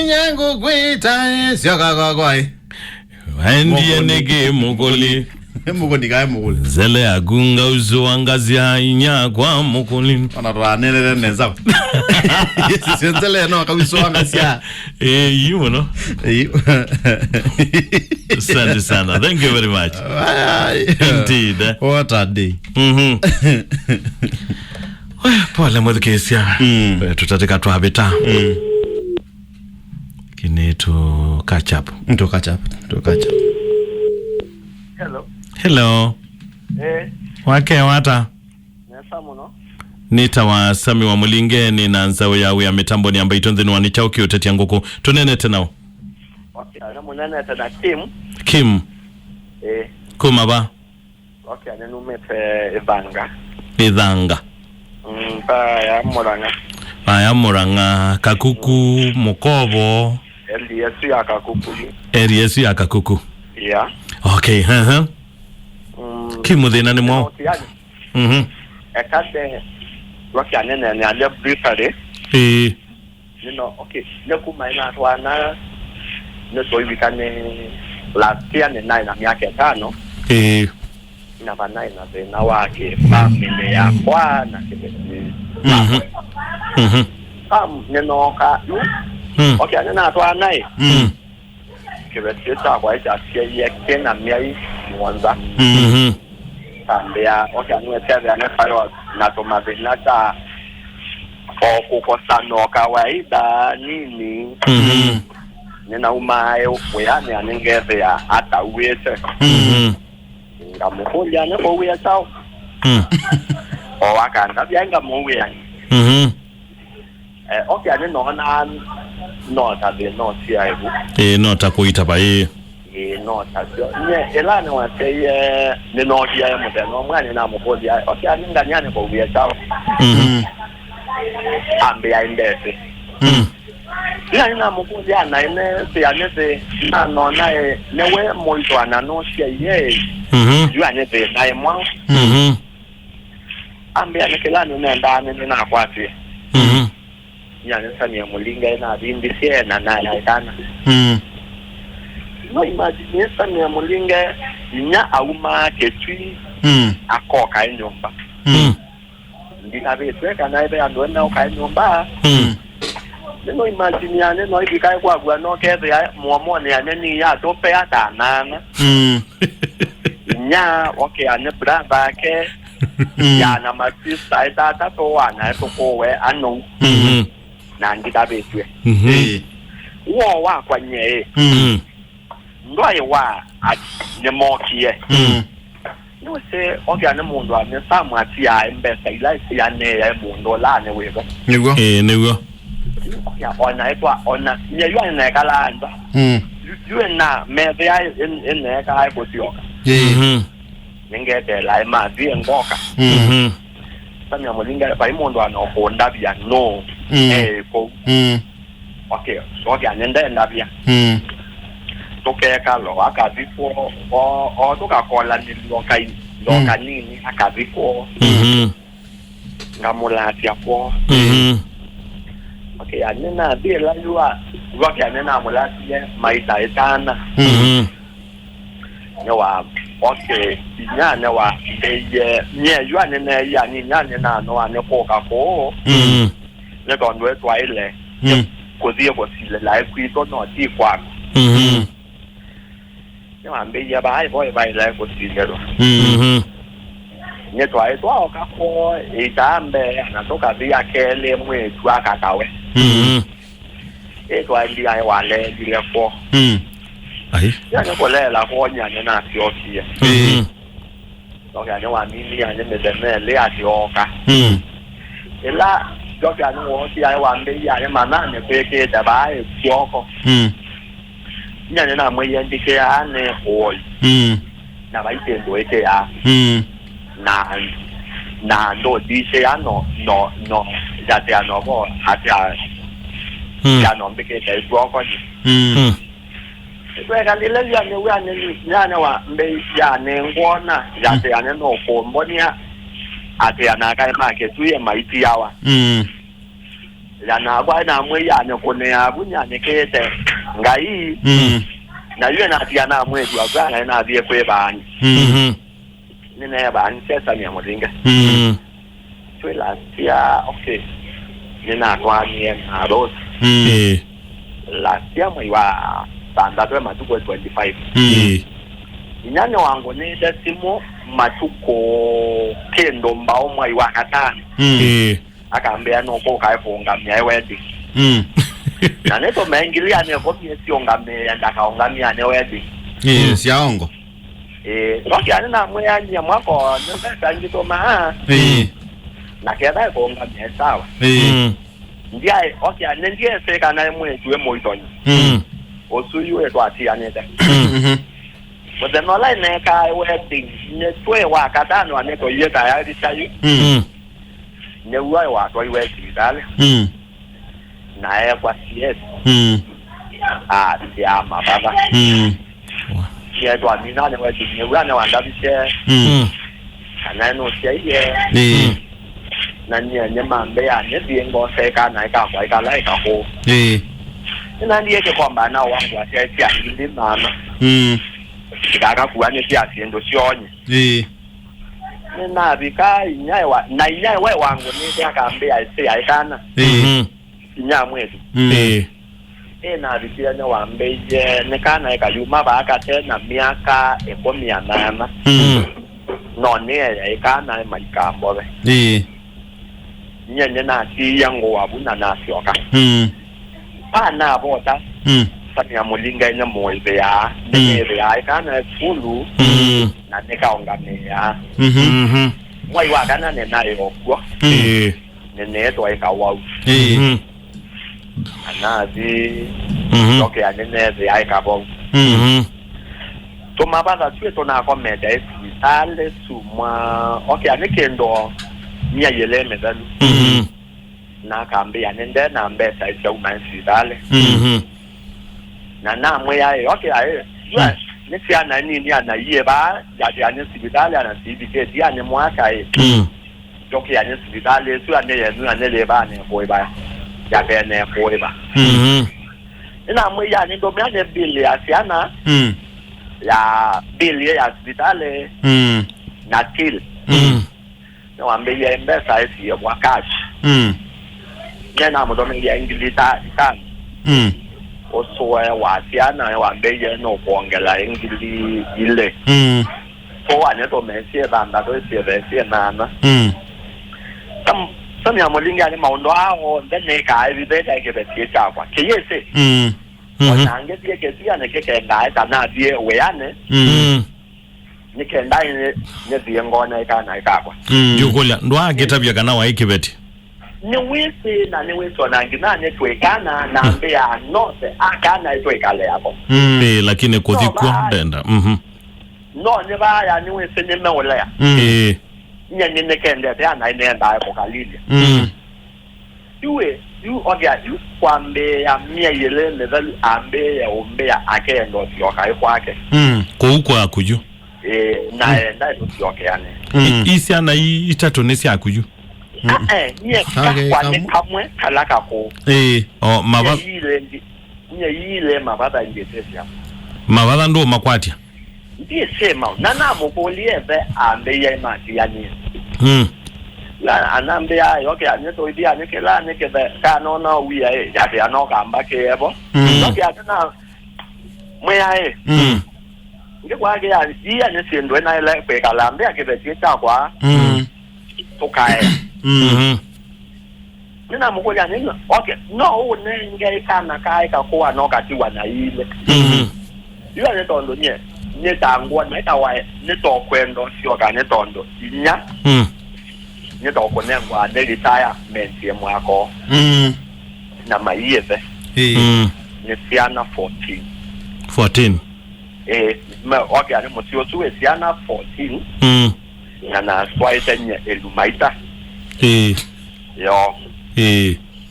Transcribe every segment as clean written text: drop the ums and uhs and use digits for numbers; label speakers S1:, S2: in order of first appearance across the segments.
S1: nyangu kwita sioka kwai
S2: Ndiye nege mugoli
S1: mugoli kai mugoli
S2: zele agunga uzo wangazia inya kwa mugoli
S1: Anarwanele neza Senzele no kawiso wangazia
S2: you know Asante sana. Thank you very much. Indeed.
S1: What a day.
S2: Pole mwadhikesia tutateka tuhabita kini to catch up. Hello. Wake wata
S3: Nesamuno
S2: Nita wa Sami wa Mulinge ni na nzao yawe ya mitambo ni ambayo itonzi nuwa ni chauki uteti yanguku tunene tenao
S3: Okay, ana munene tena
S2: Kim Kuma ba
S3: Okay, ana numete
S2: Idhanga
S3: ya
S2: Muranga Kakuku Mukobo Eliyesu ya Kakuku
S3: Yeah.
S2: Okay, Kimu dhina ni mwao
S3: Ekade Waki anene ni ale briefly okay, nekuma ina atwana neso ibikane last year ni 9 na miaka 5 ina bana ina bena wake family ya kwa na kibesi nenoka okay anena atwana kibesi ta kwa isa ye kena miai mwanza tambia okay anwe tebe anefaro na tomavena ta okukosano kawaida nini nina umae ufuyani aningeze ya hata uweze ngamukulia nebo uwe sao wakanda bianga muwe yani okay ane nona nota de noti aibu
S2: nota kuita ba
S3: nota nye elane wase ne noti ya mudeno mwani na mukulia okay ane nganyane kwa uwe sao ambe ya indese ina mukuzi ana ine se anete na no na newe moito ana no sia ye yu anete na emwa ambe ya kelano na ndane na kwati yana sani ya mulinga ina bindi sie na ya dana no imagine sani ya mulinga nya auma ketui akoka nyumba ndina betwe kana ibe andona uka nyumba no imagine ane no ibikai kwa no keze ya muamone ane ni ya tope ata nana nya okay ane braba ke ya na matista ita to wana to kowe anu na ndita betwe wo wa kwa nye ndoi wa ne mokie no se okay ane mundu ane samu atia mbesa ila sia ne ya mundu la ne wego
S2: nigo
S3: ya ona nye yu na kala anda yu na me ya in na ka ko sioka ninge de la ma bi ngoka samya mulinga ba imondo ana ko ndabia no ko okay so ya nenda ndabia to ke ka lo aka bifo o to ka kola ni loka nini aka bifo ngamula tia ko okay anena bila yua waki anena mulati ye maita etana nyawa okay nyane wa nye yua anena ya ni nyane na no ane koka ko ne kondwe twa ile kozie bosile la ekwito no ti kwa nyawa mbe ya bai boy bai la kosile ro nyeto aitwa okako itambe anatoka via kele mwetu akakawe eto ali ai wale dilefo
S2: ai
S3: yana kolela ko nyane na Ethiopia okay wa mimi ane medemele atioka ela joga no wo ti ai wa mbe ya mana ne peke da bai tioko nyane na mwe yendike ane hoi na bai tendo eke ya na ndo dice ya no ya te ano ko atia ya no mbeke te broko ni kwa ndile ya ne wa ne nyane wa mbe ya ne ngona ya te ane no ko mbonia atia na kai ma ke tuye maiti yawa na kwa na mwe ya ne kone ya bunya ne kete ngai na yue na tia na mwe tu agwa na bie kwe ba ni ne ba ni sesa mi amolinga tu la tia okay ni na kwa ni na dos la tia mwe wa tanda tu matuko 25 inyanya wangu ni desimo matuko kendo mbao mwe wa katani akaambia no ko kai funga mia wedding na neto mengilia ne ko miesi ongamia ndakaongamia ne wedding
S1: siaongo
S3: roki na mwe anya mwako nenda ngito ma na keda ko ongamia sawa ndiye okay ndiye seka na mwe tuwe moitonyo osuyu eto ati aneta but the no line na kai wedding ne tuwe wa katano aneto yeta ya disayu ne uwa wa to iwe dale na kwa CS ya mababa ya to amina ne wa ne uwa ne wa ndabi she na no she na nye mambe ya ne biengo seka na ka kwa ka lai ka ho na ndiye ke kwamba na wangu asia ndi mama kaka kuwa ne sia siendo sionye na bika inyawa na inyawa wangu ni akaambia ise aikana inya mwetu na bikia nya wambe je ne kana ekayuma ba akate na miaka 18 no ne aikana maikambo be nyenye na ti yango wabuna na sioka na bota sanya mulinga nya moibe ya ne ya aikana fulu na nekaongamia mwai wa kana ne nayo kwa ne to ai kawa anazi okay anene de ai kabo to mabada tu to na komeda ale sumwa okay anekendo nya yele medalu na kambe anende na mbesa ise umansi dale na mwe ya okay ai nisi ana nini ana iye ba ya ane sibitali ana sibike dia ane mwaka joki ane sibitali su ane yenu ane leba ne koiba ya bene koiba ina mwe ya ni domi ane bili asiana ya bili ya sibitali na til na wambe ya mbesa esi ya wakashi nena mdomi ya ingilita itan osoe wasiana wambeje no kuongela ingili ile kwa neto mesie banda to sie nana some ya molinga ni maundo hao ndene ka everyday ke betie chakwa ke yese onange tie ke tia ne ke ngai kana die weane ni ke ndai ne die ngone kana ikakwa
S2: jukola ndo agetabya kana wa ikibeti
S3: ni wisi na ni wisi wanangina ni tuwekana na mbea nose akana tuwekale hapo
S2: lakini kuthikwa ndenda
S3: no ni baya ni wisi ni meolea nye nine kende ya na inenda hapo kalili yu ogia yu kwa mbea mia yele level ambea umbea akendo siyoka yu kwake
S2: kwa huko akuju
S3: na enda yu siyoke yane
S2: isi ana itatu nesi akuju
S3: nye kwa ne kamwe kalaka ko
S2: mababa
S3: nye mababa ngetesia
S2: mababa ndo makwatia
S3: ndiye sema nana mokolieve ambe ya mati yani la anambe ya yoke aneto idia nekela nekebe kana na wiya ya de anoka ambake ebo yoke atana mweya ngekwa ke ya dia ne sendwe na ile pe kalambe akebe tita kwa tokae nina mkoja nini okay no nenge kana kai ka kwa no katiwa na ile yule netondo nye tangwa na itawa ne to kwendo sio ka netondo inya nye to konengwa ne retirement ye mwako na maieve ne siana 14 me okay ani mutio tu siana 14 na swaita nye elumaita yo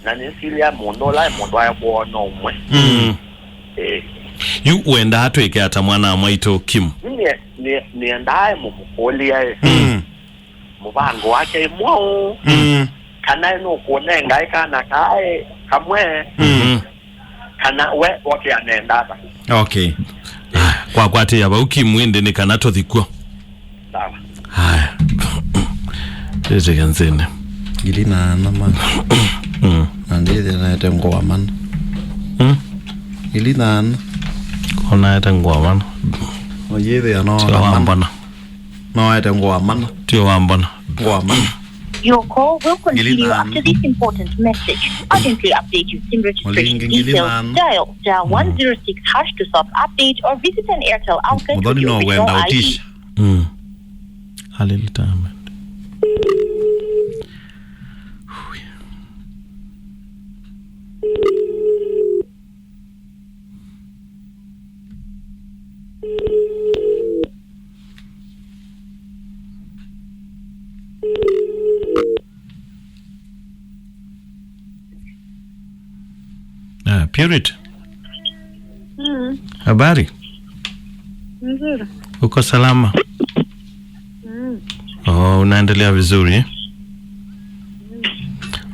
S3: na nisilia mondo ya kuona umwe
S2: yu uenda hatu ike ata mwana amaito Kim
S3: ni endaye mumukolia mubango wake mwao kana no kuone ngai kana kai kamwe kana we wote anaenda
S1: okay
S2: kwa kwati yaba ukimwende ni kana to thikwo
S3: sawa
S2: haya tete kanzene
S1: gilina na man andile na tengo man gilina
S2: kona tengo man
S1: oyede ano
S2: wambana
S1: no tengo man
S2: tio wambana
S1: man.
S4: Your call will continue after this important message. Urgently update your SIM registration details. Dial star 106 hash to soft update or visit an Airtel outlet with your original ID.
S2: Hallelujah. Purity. Habari?
S4: Nzuri.
S2: Uko salama? Oh, unaendelea vizuri?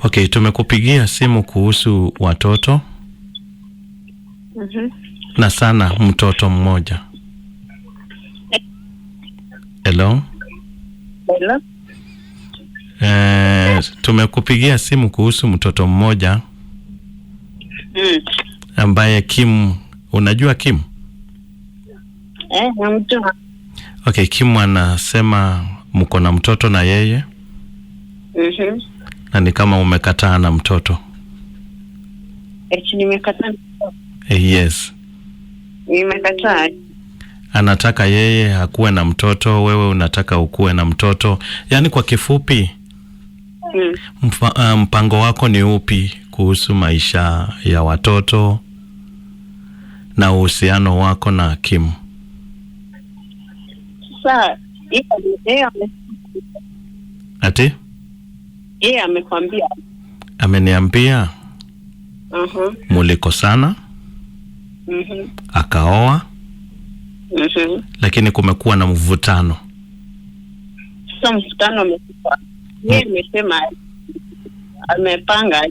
S2: Okay, tumekupigia simu kuhusu watoto. Na sana mtoto mmoja. Hello?
S4: Hello?
S2: Tumekupigia simu kuhusu mtoto mmoja. Ambaye Kim, unajua Kim?
S4: Namjua.
S2: Okay, Kim anasema mko na mtoto na yeye. Na ni kama umekataa na mtoto.
S4: Nimekataa.
S2: Yes.
S4: Nimekataa.
S2: Anataka yeye hakuwe na mtoto, wewe unataka ukuwe na mtoto. Yaani kwa kifupi, mpango wako ni upi kuhusu maisha ya watoto na uhusiano wako na Kim?
S4: Sasa,
S2: ati?
S4: Yeye amekwambia.
S2: Ameniambia. Mulikosana. Akaoa. Lakini kumekuwa na mvutano.
S4: Sasa mvutano umekuwa. Yeye amesema amepanga.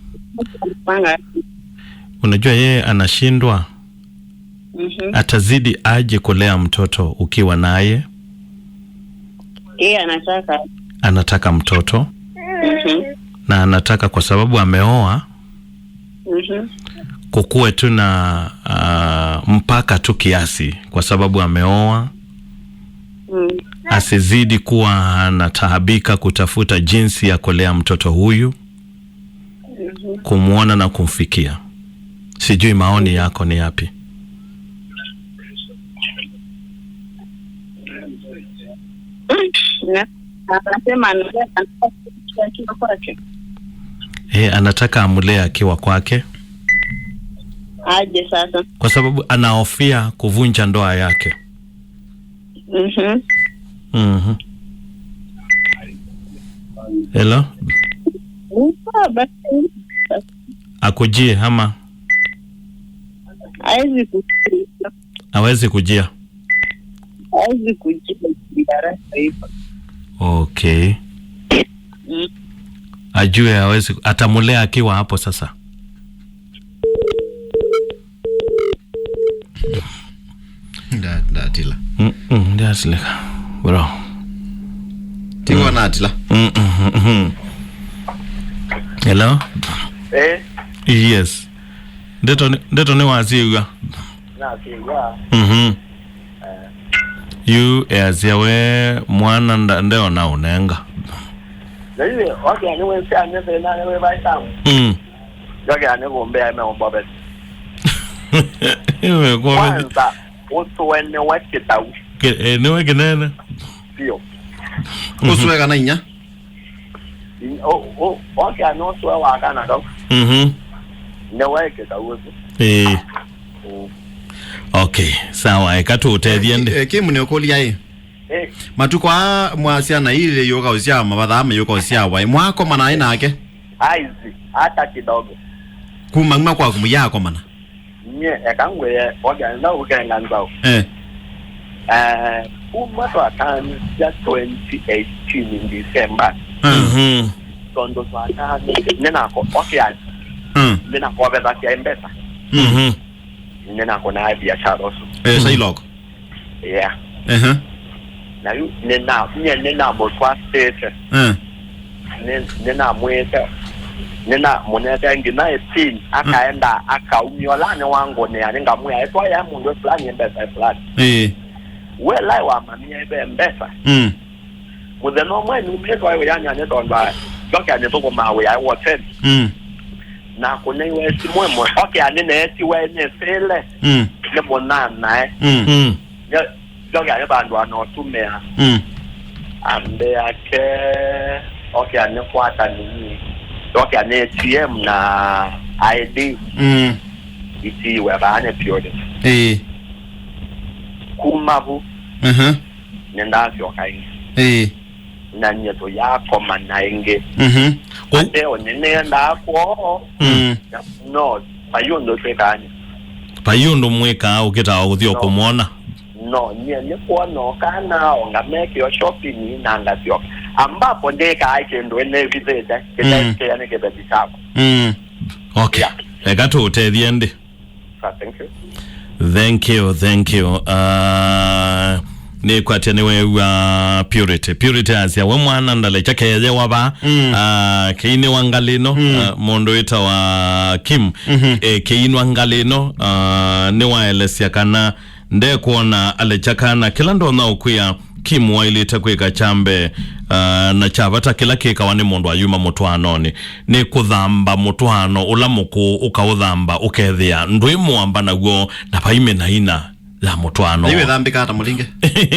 S2: Unajua yeye anashindwa. Atazidi aje kulea mtoto ukiwa naye?
S4: Yeye
S2: anataka mtoto. Na anataka kwa sababu ameoa. Kukuwe tu na mpaka tu kiasi kwa sababu ameoa. Asizidi kuwa anatahabika kutafuta jinsi ya kulea mtoto huyu. Kumuona na kumfikia. Sijui maoni yako ni yapi?
S4: Anasema
S2: anataka amlee akiwa kwake.
S4: Aje sasa.
S2: Kwa sababu anahofia kuvunja ndoa yake. Hello? Akujie ama? Hawezi kujia. Okay. Ajue hawezi, atamulea akiwa hapo sasa.
S1: Ndatila.
S2: Ndatila. Bro.
S1: Tiwa natila.
S2: Hello? Yes. Ndeto ni waziwa. You as yawe mwana ndeo na unenga.
S3: Ndio, okay, ni wewe sana ndio na wewe baitamu. Joga ni ngombe ameomba.
S2: Ewe kwa
S3: kwanza usuwene wakitau.
S2: Ni weke nene?
S3: Sio.
S1: Usuweka na inya?
S3: Okay, no suwe wakana dog. Ne wakitau.
S2: Okay, sawa, ekatu utediende.
S1: Kimu ni okoli yae. Matuko mwasiana ile yoga usia mabadha yoga usia wa mwako mana ina ake?
S3: Aizi, hata kidogo.
S1: Kumangma kwa kumuyako mana?
S3: Nye, ekangwe waganda ukenga nzao. Umatu atani ya 2018 in December. tondo swata nena ko okay nena ko beta kia mbesa nena ko na biashara osu
S1: sai loko
S3: yeah na yu nena mo kwa state nena mwete nena moneta ngina etin akaenda akaumyola ne wangu ne aninga muya etwa ya mundu fulani mbesa fulani we lai wa mamia ebe mbesa mudeno mwe ni mmeto ayo yanya ne donba doka ne toko mawe ya woten na kone we si mwe mwe okay ane ne ti we ne fele ne mona na doka ne bandu ano tumea ambe ake okay ane kwata ni doka ane ATM na ID iti we ba ane period kumabu nenda afyo kai na nyeto yako manaenge ate onene ndako no payundo tekani
S2: payundo mweka ukita uthio kumwona
S3: no nye kwa no kana onga make your shopping na ngasio ambapo ndeka aikendo ene vizeta kete yani kete bitako
S2: okay egato utethie ndi thank you ni kwate niwe purity asia we mwana ndale chakeye waba keine wangalino mondo ita wa Kim keine wangalino ni waelesia kana nde kuona alechakana kila ndo na ukuya Kim wailita kweka chambe na chabata kila keka wani mondo ayuma mutwanoni ni kuthamba mutwano ula muku ukaudhamba ukethia ndui muamba naguo na paime na ina la mutwano
S1: iwe dhambika hata mulinge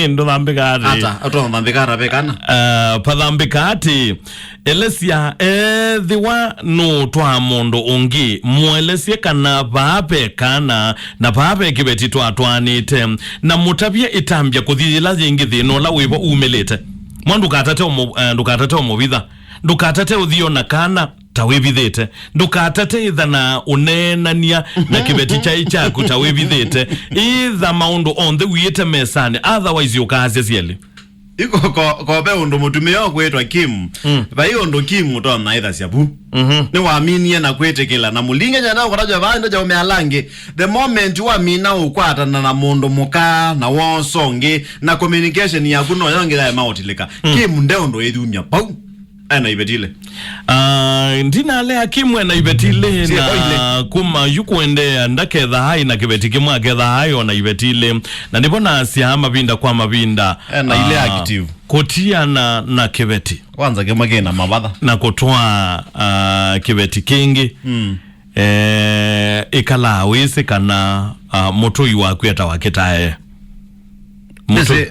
S2: ndo dhambika hati
S1: hata ato dhambika hata pekana
S2: pa dhambika hati elesia thiwa no twa mondo ungi muelesie kana vape kana na vape kibeti twatwanite na mutabia itambia kuthila zingi thino la wibo umelete mwandu katate omubitha ndukatate uthio na kana tawebithete ndukatate ithana unenania na kibeti chai chaku tawebithete itha maundu on the wiete mesani otherwise yukaze cieli
S1: iko ko be undu mutumio kwetwa Kim ba iyo ndo Kim to na itha ciabu ni waaminie na kwetekela na mulinge jana ukaraja bando ja umealange the moment waamina ukwata na mundu muka na wonsonge na communication yaku no yongera mautileka Kim ndeo ndo yethumia pau ana ibetile
S2: ndina ale akimwe na ibetile na kuma yukuende ndaketha hai na kibeti kimwe aketha hai ona ibetile na ndibona siama binda kwa mabinda
S1: na ile active
S2: kotia na kibeti
S1: kwanza kemake na mabadha
S2: na kutwa kibeti kingi ikala wese kana motoi wakweta waketae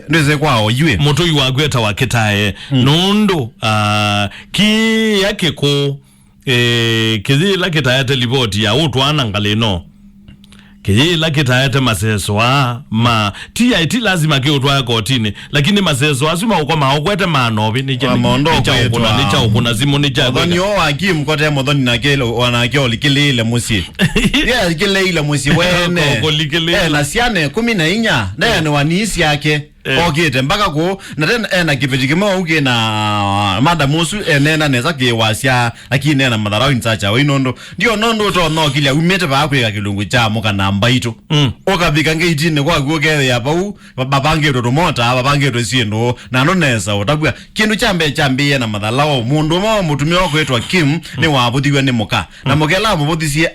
S1: Neze kwao yue
S2: motoi wagweta waketae nondo ki yake ko kizila ketaya telipoti ya utwana ngaleno kizila ketaya te maseswa ma TIT lazima ke utwa kotini lakini maseswa asuma ukoma okwete manobi ni cha ukuna zimu ni cha
S1: Modoni o Hakim kote modoni na kelo wanake olikile musi yeah kile ile musi wene na siane 14 na ni wanisi yake okete mpaka ko na tena na kipeti kimo uke na mada musu enena neza ke wasia lakini nena madharau ntacha we nondo ndio nondo to no kile umete ba kweka kilungu cha muka na mbaito okabika ngeitine kwa kuokele ya pau babange to mota babange to siendo na no neza otabwa kindu chambe na madhalao mundu mo mutumio kwetwa Kim ni wabuthiwe ni muka na mukela mubuthisie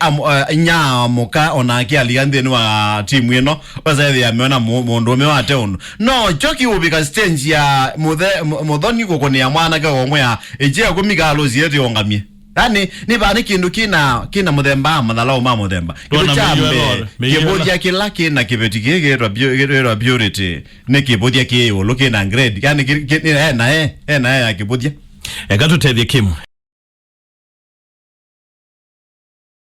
S1: nya muka onake aliande ni wa timu eno bazaye ameona mundu me wate ono no choki ubika stage ya mudhoni kokoni ya mwana ka omwe ya ejea kumikalo zietu yongamie yani ni bani kindu kina mudhemba madhalao ma mudhemba kindu chambe kibodia kilaki na kibeti kege purity ne kibodia ke yolo kina grade yani na ya kibodia
S2: egato tedhi Kim